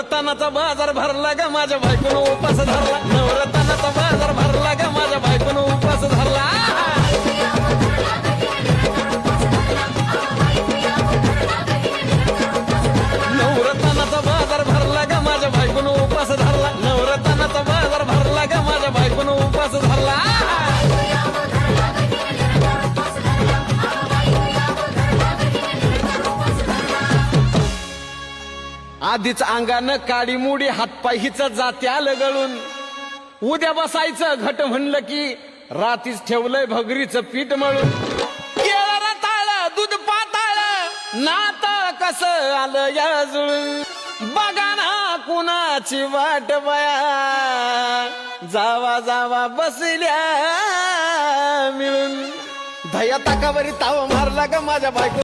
नवरत्नाचा बाजार भरला ग माझ्या बायकोनं उपास धरला नवरत्नाचा बाजार भरला ग माझ्या बायकोनं उपास धरला नवरत्नाचा बाजार भरला ग माझ्या बायकोनं उपास धरला नवरत्नाचा बाजार भरला ग माझ्या बायकोनं उपास धरला आधीच अंगानं काळी मुडी हातपाय हिच जात्या लगळून उद्या बसायचं घट म्हणलं की रातीच ठेवलंय भगरीचं पीठ मळून केळं रताळ दूध पाताळ नात कसं आलं या जुळून बघा ना कुणाची वाट बया जावा जावा बसल्या मिळून धया ताकावरी ताव मारला ग माझ्या बायको